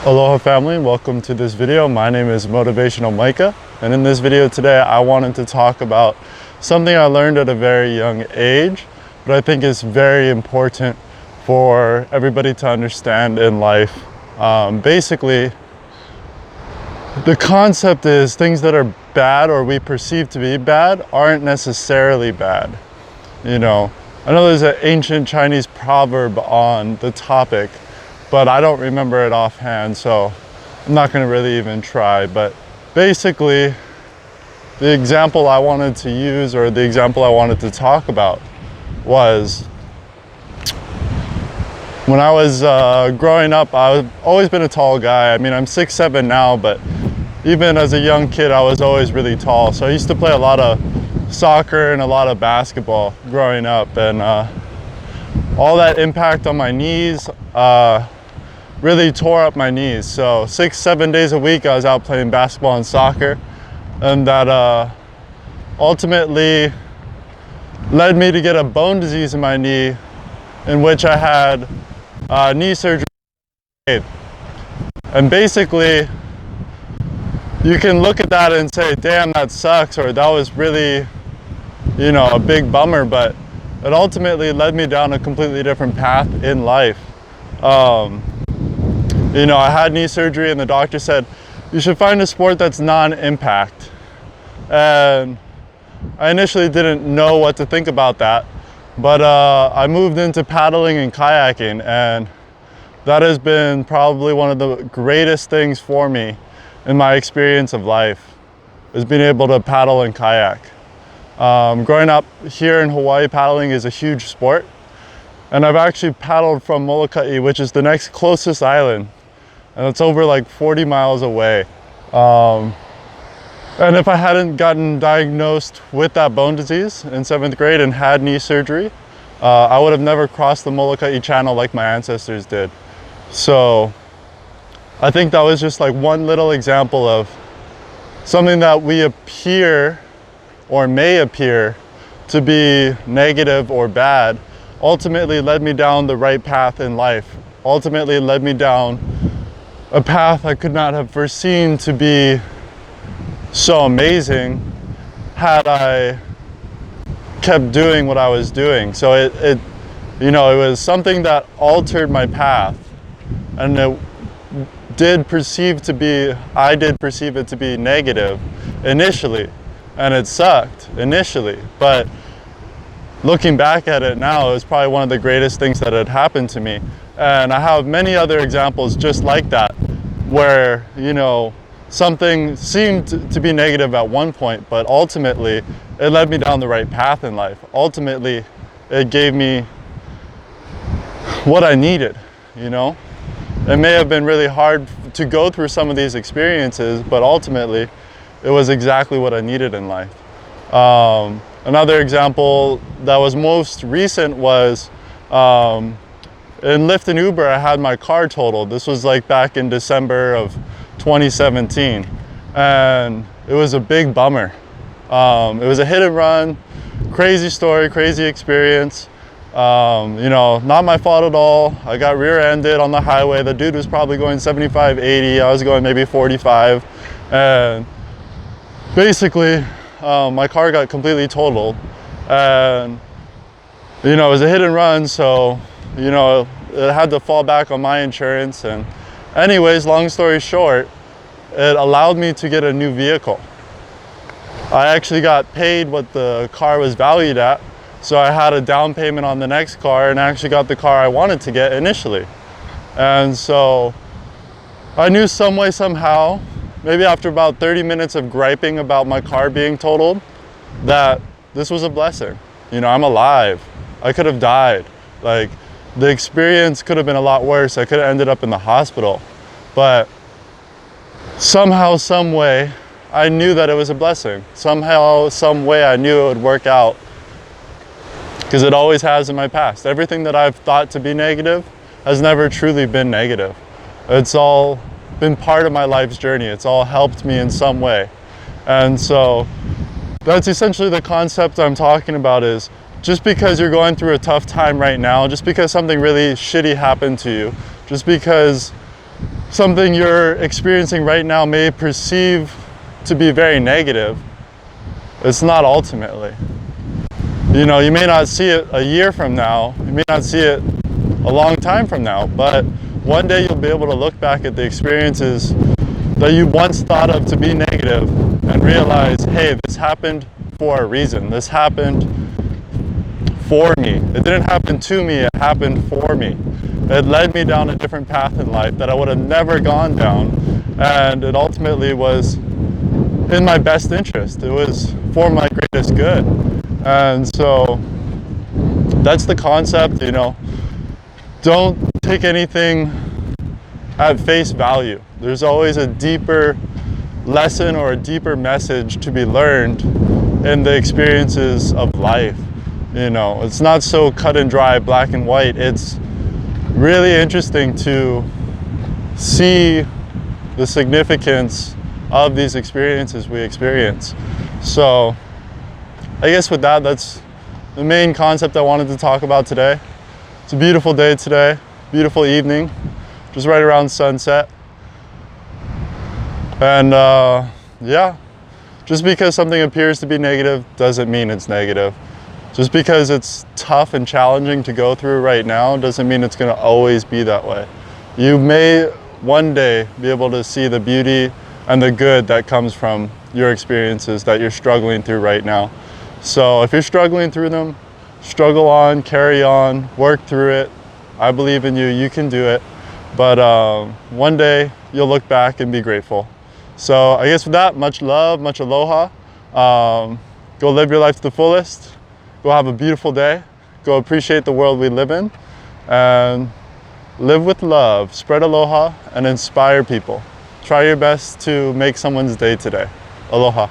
Aloha family, welcome to this video. My name is Motivational Micah, and in this video today I wanted to talk about something I learned at a very young age, but I think is very important for everybody to understand in life. Basically, the concept is things that are bad or we perceive to be bad aren't necessarily bad. I know there's an ancient Chinese proverb on the topic, but I don't remember it offhand, so I'm not going to really even try. But basically, the example I wanted to use, or the example I wanted to talk about, was when I was growing up. I've always been a tall guy. I mean, I'm 6'7" now, but even as a young kid, I was always really tall. So I used to play a lot of soccer and a lot of basketball growing up, and all that impact on my knees really tore up my knees. So 6-7 days a week I was out playing basketball and soccer, and that ultimately led me to get a bone disease in my knee, in which I had knee surgery. And basically, you can look at that and say, damn, that sucks, or that was really, a big bummer, but it ultimately led me down a completely different path in life. I had knee surgery, and the doctor said, you should find a sport that's non-impact. And I initially didn't know what to think about that, but I moved into paddling and kayaking, and that has been probably one of the greatest things for me in my experience of life, is being able to paddle and kayak. Growing up here in Hawaii, paddling is a huge sport, and I've actually paddled from Molokai, which is the next closest island, and it's over like 40 miles away. And if I hadn't gotten diagnosed with that bone disease in 7th grade and had knee surgery, I would have never crossed the Molokai Channel like my ancestors did. So I think that was just like one little example of something that we appear or may appear to be negative or bad ultimately led me down the right path in life, ultimately led me down a path I could not have foreseen to be so amazing had I kept doing what I was doing. So it was something that altered my path, and I did perceive it to be negative initially, and it sucked initially, but looking back at it now, it was probably one of the greatest things that had happened to me. And I have many other examples just like that, where, something seemed to be negative at one point, but ultimately it led me down the right path in life. Ultimately, it gave me what I needed, It may have been really hard to go through some of these experiences, but ultimately it was exactly what I needed in life. Another example that was most recent was in Lyft and Uber. I had my car totaled. This was like back in December of 2017, and it was a big bummer. It was a hit and run, crazy story, crazy experience. Not my fault at all. I got rear-ended on the highway. The dude was probably going 75, 80. I was going maybe 45, and basically my car got completely totaled, and it was a hit and run, so it had to fall back on my insurance. And anyways, long story short, it allowed me to get a new vehicle. I actually got paid what the car was valued at, so I had a down payment on the next car, and I actually got the car I wanted to get initially. And so I knew some way, somehow, maybe after about 30 minutes of griping about my car being totaled, that this was a blessing. I'm alive. I could have died. Like, the experience could have been a lot worse. I could have ended up in the hospital. But somehow, some way, I knew that it was a blessing. Somehow, some way, I knew it would work out, because it always has in my past. Everything that I've thought to be negative has never truly been negative. It's all been part of my life's journey. It's all helped me in some way. And so that's essentially the concept I'm talking about, is just because you're going through a tough time right now, just because something really shitty happened to you, just because something you're experiencing right now may perceive to be very negative, it's not ultimately. You know, you may not see it a year from now, you may not see it a long time from now, but one day you'll be able to look back at the experiences that you once thought of to be negative and realize, hey, this happened for a reason. This happened for me. It didn't happen to me, it happened for me. It led me down a different path in life that I would have never gone down, and it ultimately was in my best interest. It was for my greatest good. And so that's the concept, you know. Don't take anything at face value. There's always a deeper lesson or a deeper message to be learned in the experiences of life. You know, it's not so cut and dry, black and white. It's really interesting to see the significance of these experiences we experience. So I guess with that, that's the main concept I wanted to talk about today. It's a beautiful day today, beautiful evening, just right around sunset. And yeah, just because something appears to be negative doesn't mean it's negative. Just because it's tough and challenging to go through right now doesn't mean it's going to always be that way. You may one day be able to see the beauty and the good that comes from your experiences that you're struggling through right now. So if you're struggling through them, struggle on, carry on, work through it. I believe in you, you can do it. But one day you'll look back and be grateful. So I guess with that, much love, much aloha. Go live your life to the fullest. Go have a beautiful day. Go appreciate the world we live in. And live with love, spread aloha, and inspire people. Try your best to make someone's day today. Aloha.